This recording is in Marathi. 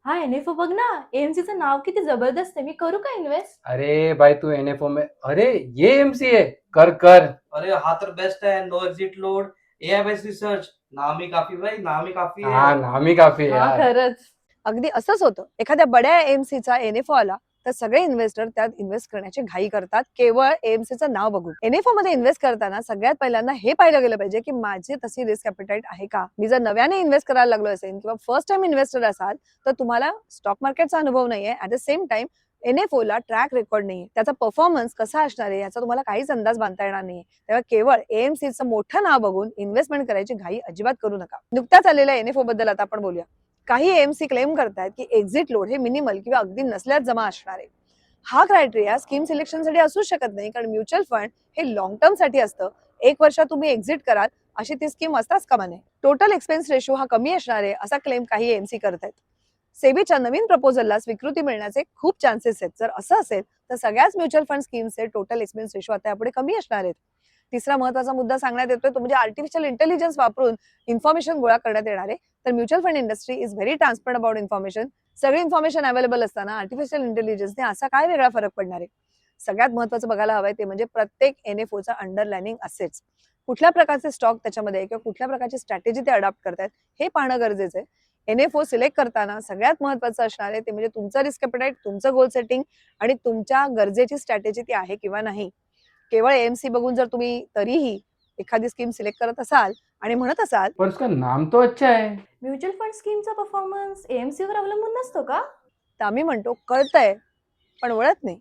हा एनएफओ बघ ना, एएमसीचं नाव किती जबरदस्त आहे. मी करू का इन्व्हेस्ट? अरे भाई तू एनएफओ में, अरे ये एमसी है, कर कर। अरे हा तर बेस्ट आहे. No exit load, AI based research. नाम ही काफी भाई, नाम ही काफी हा आहे. नाम ही काफी है हा यार। खरंच. अगदी असंच होतं. एखाद्या बड्या एएमसीचा एनएफओ आला तर सगळे इन्व्हेस्टर त्यात इन्व्हेस्ट करण्याची घाई करतात केवळ एएमसीचं नाव बघून. एनएफओ मध्ये इन्व्हेस्ट करताना सगळ्यात पहिल्यांदा हे पाहिलं गेलं पाहिजे की माझी तशी रिस्क ॲपेटाईट आहे का. मी जर नव्याने इन्व्हेस्ट करायला लागलो असेल किंवा फर्स्ट टाइम इन्व्हेस्टर असाल तर तुम्हाला स्टॉक मार्केटचा अनुभव नाहीये. ऍट द सेम टाइम एनएफओला ट्रॅक रेकॉर्ड नाहीये. त्याचा परफॉर्मन्स कसा असणार आहे याचा तुम्हाला काहीच अंदाज बांधता येणार नाहीये. तेव्हा केवळ एएमसीचं मोठं नाव बघून इन्व्हेस्टमेंट करायची घाई अजिबात करू नका. नुकत्याच आलेल्या एनएफओ बद्दल आता आपण बोलूया. काही एएमसी क्लेम करतायत की एक्झिट लोड हे मिनिमल किंवा अगदी नसल्यास जमा असणार आहे. हा क्रायटेरिया स्कीम सिलेक्शनसाठी असू शकत नाही, कारण म्युच्युअल फंड हे लॉंग टर्म साठी असतं. 1 वर्षात तुम्ही एक्झिट कराल अशी ती स्कीम असताच कामा नये. टोटल एक्सपेन्स रेशो हा कमी असणार आहे असा क्लेम काही एएमसी करतायत. सेबीच्या नवीन प्रपोजलला स्वीकृती मिळण्याचे खूप चान्सेस आहेत. जर असं असेल तर सगळ्याच म्युच्युअल फंड स्कीमचे टोटल एक्सपेन्स रेशो आता यापुढे कमी असणार आहेत. तिसरा महत्वाचा मुद्दा सांगण्यात येतोय तो म्हणजे आर्टिफिशियल इंटेलिजन्स वापरून इन्फॉर्मेशन गोळा करण्यात येणार आहे. तर mutual fund industry is very transparent about information. सगळी इन्फॉर्मेशन अवेलेबल असताना आर्टिफिशियल इंटेलिजन्सने असा काय वेगळा फरक पडणार आहे. सगळ्यात महत्वाचं बघायला हवंय ते म्हणजे प्रत्येक एनएफओचा अंडरलाइनिंग असेट्स, कुठल्या प्रकारचे स्टॉक त्याच्यामध्ये किंवा कुठल्या प्रकारची स्ट्रॅटेजी ते अडॉप्ट करतायत हे पाहणं गरजेचं आहे. एनएफओ सिलेक्ट करताना सगळ्यात महत्वाचं असणार आहे ते म्हणजे तुमचं रिस्क ॲपेटाईट, तुमचं गोल सेटिंग आणि तुमच्या गरजेची स्ट्रॅटेजी ती आहे किंवा नाही. केवळ एएमसी बघून जर तुम्ही तरीही एखादी स्कीम सिलेक्ट करत असाल आणि म्हणत असाल पर उसका नाम तो अच्छा है। म्युच्युअल फंड स्कीमचा परफॉर्मन्स एएमसी वर अवलंबून नसतो का? तर आम्ही म्हणतो कळतंय पण वळत नाही.